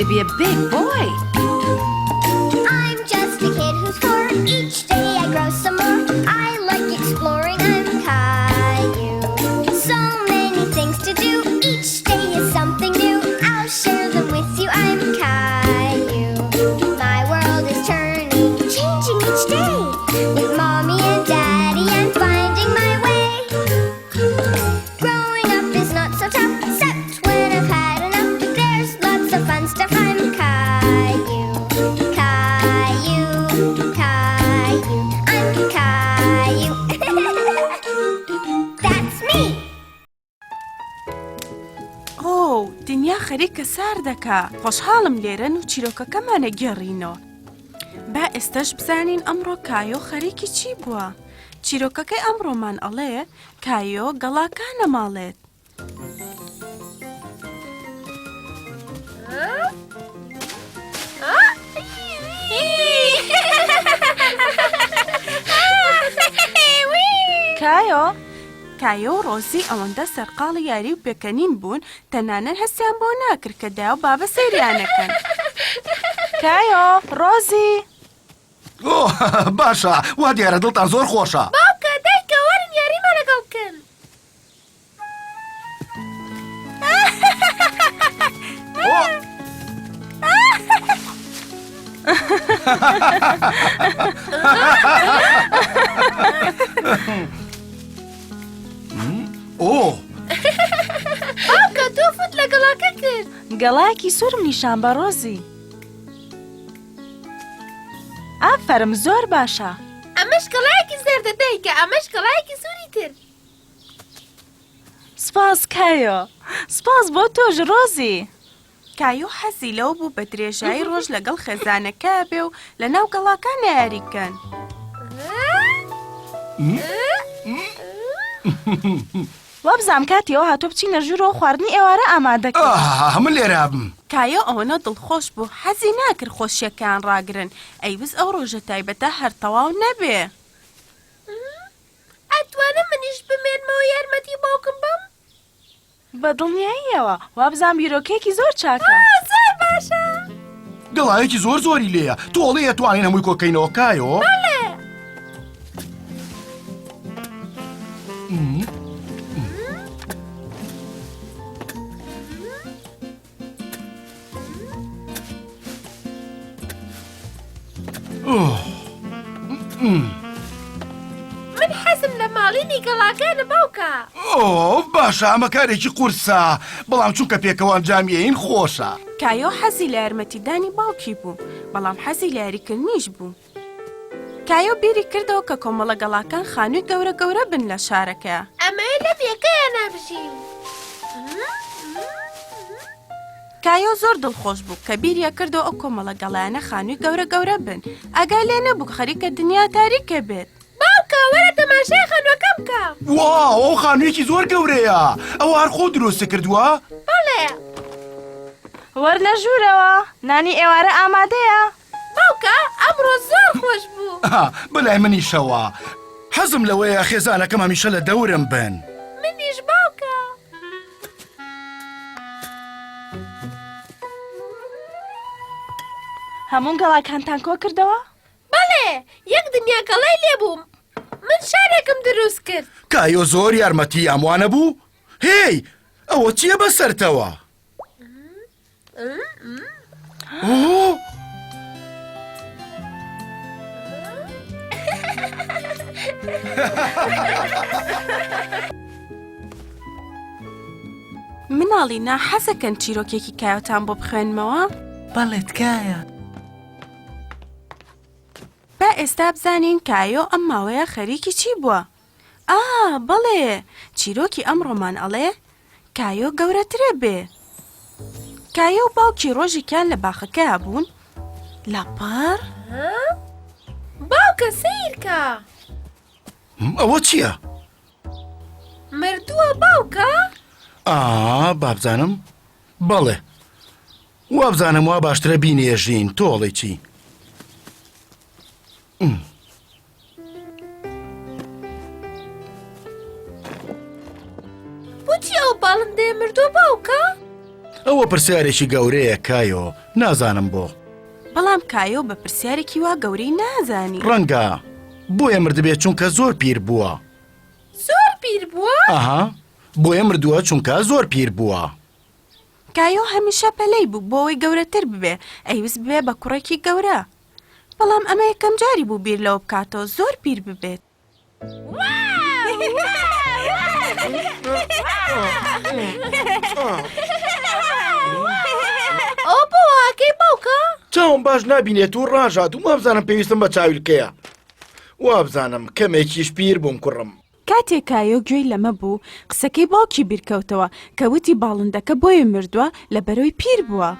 to be a big boy. I'm just a kid who's 4. Each day I grow some more. I like exploring. I'm Caillou. So many things to do. Each day is something new. I'll share them with you. I'm Caillou. My world is turning, changing each day. With mommy and daddy, I'm finding my way. Growing up is not so tough, except when I've had enough. There's lots of fun stuff. I'm Caillou, Caillou, Caillou. I'm Caillou. That's me. دنیا خەریکە سار دەکا خۆشحاڵم لێرەن و چیرۆکەکەمانە گێڕینەوە با ئێستش بزانین ئەمڕۆ کایۆ خەریکی چی بووە چیرۆکەکەی ئەمڕۆمان ئەڵێ کایۆ گەڵاکانە ماڵێت کایۆ و ڕۆزی ئەوەندە سەرقاڵی یاری و پێکەنین بوون تەنانەت هەستیان بۆ ناکرد کە دایە و بابە سەیریانەکەن کایۆ ڕۆزی باشە وا دیارە دڵتان زۆر خۆشە باوکە دایکە وەرن یاریمان لەگەڵ بکەن باوکە تۆ فوت لە گەڵاکە کرد گەڵایەکی سوورم نیشان بە ڕۆزی ئافەرم زۆر باشە ئەمەش گەڵایەکی زەردە دایکە ئەمەش گەڵایەکی سووری تر سپاس کایۆ سپاس بۆ تۆش ڕۆزی کایۆ حەزی لەو بوو بە درێژایی ڕۆژ لەگەڵ خێزانەکە بێ و لە ناو گەڵاکان یاریکەن وابزانم کاتی ئەو هاتۆ بچینە ژوورەوە خواردنی ئێوارە ئامادەکەن من لێرە بم کایۆ ئەوەنە دڵخۆش بوو حەزی ناکرد خۆشیەکان ڕاگرن ئەیویست ئەو ڕۆژە تایبەتە هەر تەواو نەبێ ئەتوانم منیش بمێنمەوە یارمەتی باوکم بم بەدڵنیاییەوە وابزانم بیرۆکەیەکی زۆر چاکە زۆر باشە گەڵایەکی زۆری لێیە تۆڵی ئەتوانین هەمووی کۆکەینەوە کایۆ من حەزم لە ماڵینی گەڵاکانە باوکە باشە ئەمە کارێکی قورسە بەڵام چونکە پێکەوان جامیەین خۆشە کایۆ حەزی لە یارمەتیدانی باوکی بوو بەڵام حەزی لە یاریکردنیش بوو کایۆ بیری کردەوە کە کۆمەڵە گەڵاکان خانووی گەورە گەورە بن لە شارەکە ئەمەوێ لە پێکەیە نابژین کایۆ زۆر دڵخۆش بوو کە بیریە کردەوە ئەو کۆمەڵە گەڵایانە خانووی گەورە گەورە بن ئەگا لێ نەبوو خەریکە دنیا تاریکە بێت باوکە وەرە تەماشای خانووەکە بکە واو ئەو خانوویەکی زۆر گەورەیە ئەو هەر خۆ دروستە کردووە بەڵێ وەرنە ژوورەوە نانی ئێوارە ئامادەیە باوکە ئەمڕۆ زۆر خۆش بوو بەلای منیشەوە حەزم لەوەیە خێزانەکەم هەمیشە لە دەورم بن منیش باوکە هەموو گەڵاکانتان کۆ کردەوە؟ بەڵێ یەک دنیا گەڵای لێبووم من شارێکم دروست کرد کایۆ زۆر یارمەتی ئەموانە بوو؟ هێی ئەوە چییە بەسەرتەوە؟ مناڵی ناحەزەکەن چیرۆکێکی کایۆتان بۆ بخوێنمەوە؟ بەڵێ تکایە با ئێستا بزانین کایۆ ئەم ماوەیە خەریکی چی بووە؟ بەڵێ چیرۆکی ئەمڕۆمان ئەڵێ کایۆ گەورەترە بێ کایۆ و باوکی ڕۆژێکیان لە باخەکەیە بوون لەپەڕ باوکە سیرکە ئەوە چییە؟ مردووە باوکە؟ بابزانم بەڵێ وابزانم وا باشترە بینێژین تۆڵی چی بۆچی ئەو باڵندەیە مردووە باوکە؟ ئەوە پرسیارێکی گەورەیە کایۆ، نازانم بۆ. بەڵام کایۆ بە پرسیارێکی وا گەورەی نازانی. ڕەنگە بۆیە مردبێت چونکە زۆر پیر بووە. زۆر پیر بووە؟ ئەها، بۆیە مردووە چونکە زۆر پیر بووە. کایۆ هەمیشە پەلەی بوو بۆەوەی گەورەتر ببێ، ئەیویست ببێ بە کوڕێکی گەورە. بەڵام ئەمە یەکەم جاری بوو بیر لەوە بکاتەوە زۆر پیر ببێت. ئەو بۆ واکەی باوکە؟ چاوم باش نبینێت و ڕاژات و وابزانم پێویستم بە چاویلکەیە. وابزانم کەمێکیش پیر بووم کوڕم. کاتێک کایۆ گوێی لەمە بوو، قسەکەی باوکی بیرکەوتەوە کە وتی باڵندەکە بۆیە مردووە لە بەرەوەی پیر بووە.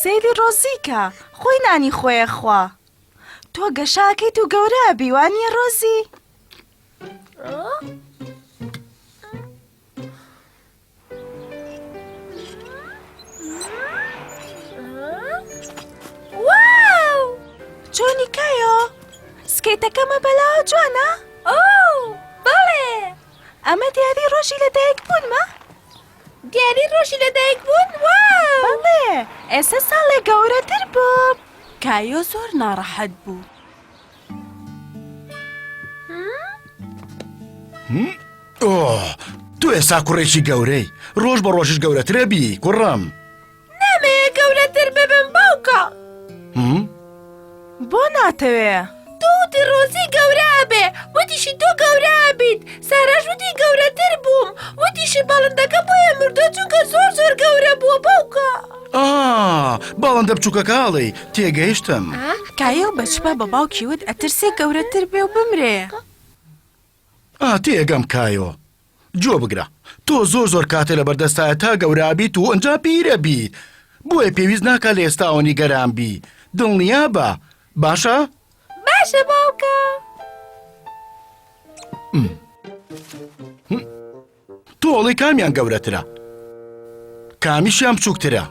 سەیری ڕۆزیکە، خۆی نانی خۆیە خوا. تۆ گەشاکەیت و گەورە بیوانیە ڕۆزی؟ واو! چۆنی کایۆ؟ سکەیتەکەمە بەلاوە جوانە؟ ئۆ بەڵێ! ئەمە دیاری ڕۆژی لەدایک بوونمە؟ دیاری ڕۆژی لەدایک بوون؟ واو! بەڵێ، ئێستا ساڵێک گەورەتر بوو. کایۆ زۆر ناڕەحەت بوو. تۆ ئێستا کوڕێکی گەورەی، ڕۆژ بە ڕۆژش گەورەترە بی کوڕم. نامەیە گەورەتر ببم باوکە. بۆ ناتەوێ؟ تۆ وتی ڕۆزی گەورە بێ، وتیشی تۆ گەورە بیت. ساراش وتی گەورەتر بووم، وتیشی باڵندەکە بۆیە مردووە چونکە زۆر زۆر گەورە بووە باوکە. باڵندە بچووکە کاڵی تێگەیشتم. کایۆ بەچپە بە باوکی وت ئەترسێ گەورەتر بێ و بمرێ. تێگەم کایۆ، جۆ بگرە. تۆ زۆر زۆر کاتە لە بەردەستایە تا گەورە بیت و ئەنجا پیرە بیت. بۆیە پێویست ناکە لە ئێستاوەنی گەران بی. دڵنیا بە، باشە؟ باشە باوکە. تۆڵی کامیان گەورەترە؟ کامیشیان بچووکترە؟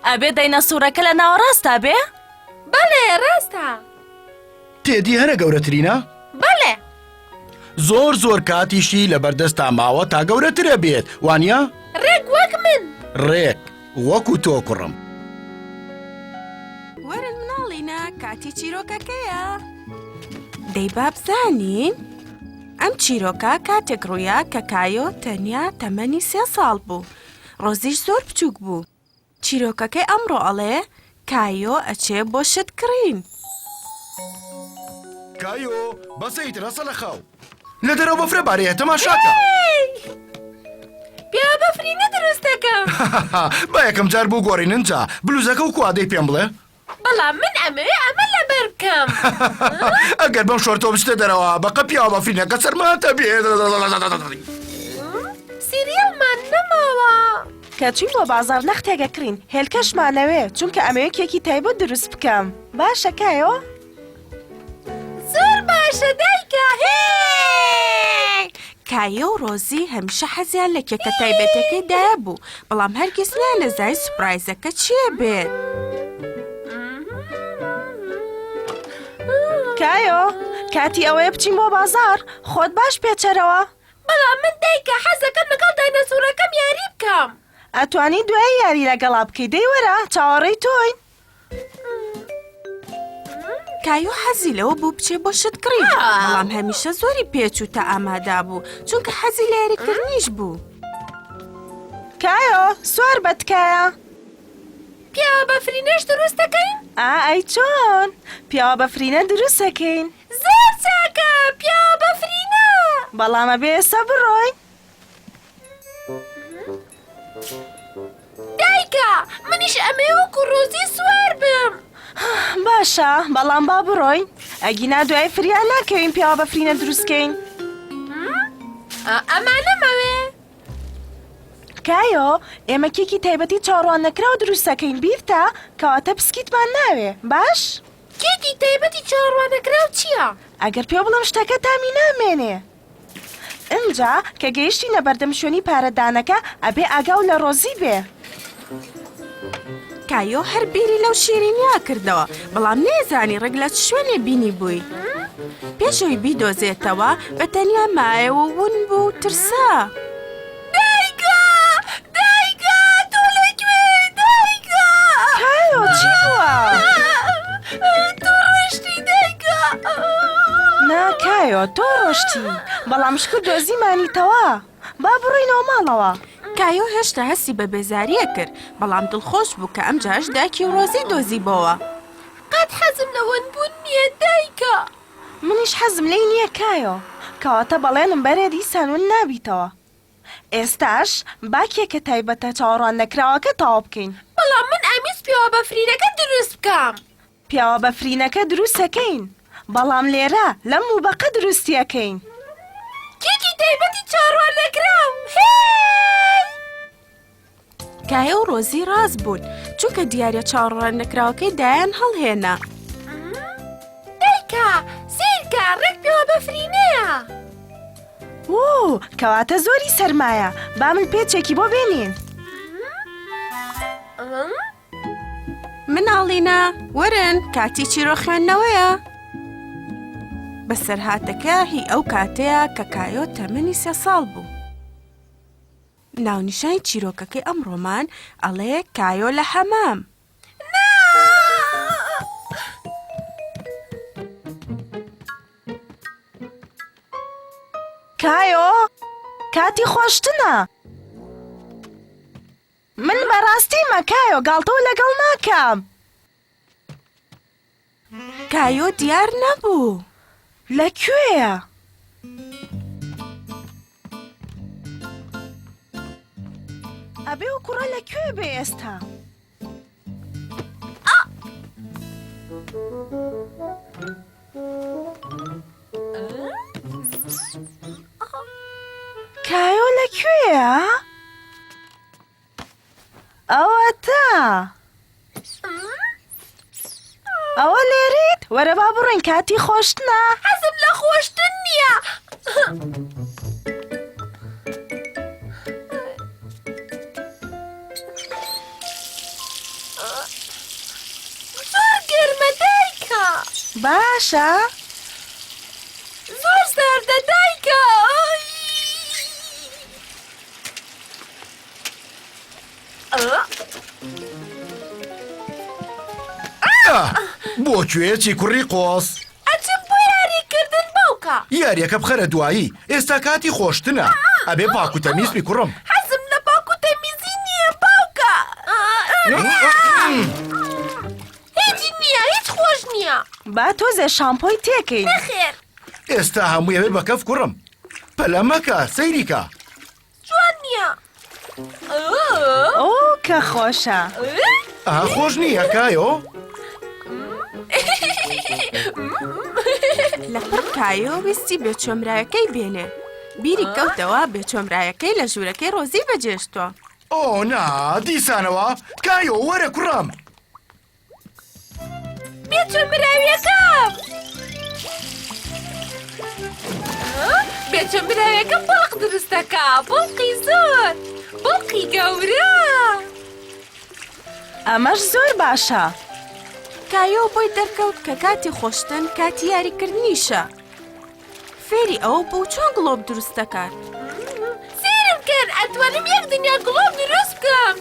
ئەبێ دایناسۆرەکە لە ناوەڕاستە بێ؟ بەڵێ ڕاستە. تێدی هەرە گەورەترینە؟ بەڵێ. زۆر زۆر کاتیشی لە بەردەستا ماوە تا گەورەترە بێت، وانە؟ ڕێک وەک من. ڕێک وەکو تۆ کوڕم. وەرن مناڵینە، کاتی چیرۆکەکەیە. دەی بابزانین؟ ئەم چیرۆکە کاتێک ڕوویا کە کایۆ تەنیا تەمەنی 3 ساڵ بوو. ڕۆزیش زۆر بچووک بوو. چیرۆکەکەی ئەمڕۆ ئەڵێ کایۆ ئەچێ بۆ شتکڕین. کایۆ بەسەیت ڕەسە لە خاو لە دەرەوە بەفرە بارەیە تەماشاکە. پیا بەفرینە دروست دەکەم. با یەکەم جار بوو گۆڕینن جا بلوزەکە و کوادەی پێم بڵێ. بەڵام من ئەمە لەبەر بکەم. ئەگەر بەم شۆرتۆ بچتە دەرەوە بەقە پیا بەفرینەکە سەرماتە بێت. سیریەڵمان نەماوە. کەچووی بۆ بازار نەخ تێگەکڕین، هێلکەشمانەوێ چونکە ئەمەوێ کێکی تایبەت دروست بکەم. باشە کایۆ؟ زۆر باشە دایکە. کایۆ و ڕۆزی هەمیشە حەزیان لە کێکە تایبەتەکەی دایە بوو، بەڵام هەرگیز نانەزای سوپرایزەکە چیە بێت. کایۆ، کاتی ئەوەیە بچین بۆ بازار، خۆت باش پێچەرەوە. بەڵام من دایکە حەزەکەم لەگەڵ دایناسۆرەکەم یاری بکەم. ئەتوانی دوای یاری لەگەڵا بکەی. دەی وەرە چاوەڕێی تۆین. کایۆ حەزی لەوە بوو بچێ بۆ شتکڕین، بەڵام هەمیشە زۆری پێچووتە ئامادا بوو چونکە حەزی لە یاریکردنیش بوو. کایۆ، سوار بە تکایە. پیاوە بەفرینەش دروست دەکەین؟ ئەی چۆن؟ پیاوە بەفرینە دروست دەکەین. زۆر چاکە، پیاوە بەفرینە. بەڵامە بێ ئێستا بڕۆین. دایکە، منیش ئەمەیە وەکو ڕۆزی سوار بم. باشە، بەڵام با بڕۆین. ئەگینا دوای فریان ناکەوین پیاوە بەفرینە دروستکەین. ئەمانەمەوێ. کایۆ، ئێمە کێکی تایبەتی چاڕوان نەکراوە دروست دەکەین بیرتە کەواتە پسکیتمان ناوێ، باش؟ کێکی تایبەتی چاڕوانەکراو چییە؟ ئەگەر پێ بڵم شتەکە تامی نامێنێ. ئەنجا کە گەیشتینە بەردەم شوێنی پارەدانەکە ئەبێ ئاگاو لە ڕۆزی بێ. کایۆ هەر بیری لەو شیرینیا کردەوە، بەڵام نێزانی ڕێک لە چ شوێنێ بینی بووی. پێشەوەی بیدۆزێتەوە بە تەنیا مایەوە ون بوو ترسا. دایکە! دایکە! تۆ لەکوێ؟ دایکە! کایۆ چی بووە؟ تۆ ڕۆشتی دایکە! نا کایۆ تۆ ڕۆشتی، بەڵام شکر دۆزیمانیتەوە. با بڕۆینەوە ماڵەوە. کایۆ هێشتا هەستی بە بێزاریە کرد، بەڵام دڵخۆش بوو کە ئەم جاش دایکی و ڕۆزی دۆزیبەوە. قەت حەزم لە ونبوون نییە دایکە. منیش حەزم لێی نییە کایۆ، کەواتە بەڵێنم بەرێ دیسان ون نابیتەوە. ئێستاش باکێکە تایبەتە چاوەڕوان نەکراوەکە تەواو بکەین. بەڵام من ئەمیست پیاوە بەفرینەکە دروست بکەم. پیاوە بەفرینەکە دروستەکەین، بەڵام لێرە لەم موبەقە دروستیەکەین. کێکی تایبەتی چاوەڕوان نەکراو. کایۆ و ڕۆزی ڕاست بوون، چونکە دیارە چاوەڕوان نەکراوەکەی دایان هەڵهێنا. دایکە سیرکە ڕێک پیاوە بەفرینەیە. کەواتە زۆری سەرمایە، با من پێچێکی بۆ بێنین. مناڵینە وەرن کاتی چیرۆ خوێندنەوەیە. بەسەرهاتەکە هی ئەو کاتەیە کە کایۆ تەمەنی 3 ساڵ بوو. ناونیشانی چیرۆکەکەی ئەمڕۆمان ئەڵێ کایۆ لە حەمام. کایۆ کاتی خۆشتنە. من بەڕاستیمە کایۆ گاڵتەوە لەگەڵ ناکەم. کایۆ دیار نەبوو. لەکوێیە؟ ئەبێ و کوڕە لەکوێ بێ ئێستا؟ کایۆ لەکوێیە؟ ئەوە تا ئەوە لێریت؟ وەرە با بڕۆین کاتی خۆشتنە. حەزم لە خۆشتن نییە. زۆر گەرمە دایکە. باشە. زۆر ساردە دایکە. بۆ کوێچی کوڕی قۆس؟ ئەچم بۆ یاریکردن باوکە. یاریەکە بخەرە دوایی، ئێستا کاتی خۆشتنە. ئەبێ پاک و تەمیزبی کوڕم. حەزم لە پاک و تەمیزی نییە باوکە. هیچی نییە، هیچ خۆش نییە. با تۆزێ شامپۆی تێکەین. نەخێر. ئێستا هەمووی ئەوێ بە کەف کوڕم. پەلە مەکە سەیریکە. جوان نییە. ئۆ کە خۆشە. خۆش نییە کایۆ؟ لەپڕ کایۆ ویستی بێچۆمرایەکەی بێنێ. بیری کەوتەوە بێچۆمرایەکەی لە ژوورەکەی ڕۆزی بەجێشتووە. نا دیسانەوە کایۆ وەرە کوڕم. بێچۆمراویەکەم. بێچۆمراویەکەم بەڵق دروستەکە. بڵقی زۆر، بڵقی گەورە. ئەمەش زۆر باشە. کایۆ بۆی دەرکەوت کە کاتی خۆشتن کاتی یاریکردنیشە. فێری ئەوە بوو چۆن گڵۆب دروست دەکات. سیرم کرد ئەتوانم یەک دنیا گڵۆب دروست بکەم.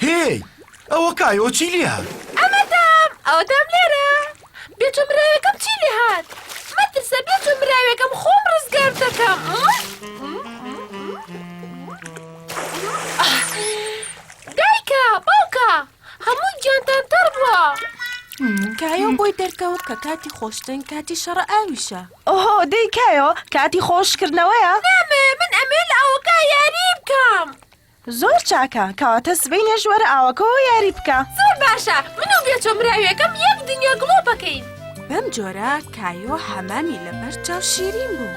هێی ئەوە کایۆ چی لێ هات؟ ئەوەدام لێرە. بێچۆمراویەکەم چی لێ هات؟ مەترسە بێچۆمراویەکەم خۆم ڕزگار دەکەم. دایکە باوکە هەموو گیانتانتەر بووە. کایۆ بۆی دەرکەوت کە کاتی خۆشتن کاتی شەڕە ئاویشە. ئۆهۆ دەی کایۆ کاتی خۆشکردنەوەیە؟ نامێ من ئەمێ لە ئەوەکە یاری بکەم. زۆر چاکە کەواتە سبەینە ژوەرە ئاوەکەەوە یاری بکە. زۆر باشە من و بێچۆمراویەکەم یەک دنیا گڵۆ بکەین. بەم جۆرە کایۆ هەمامی لەبەر چاو شیرین بوو.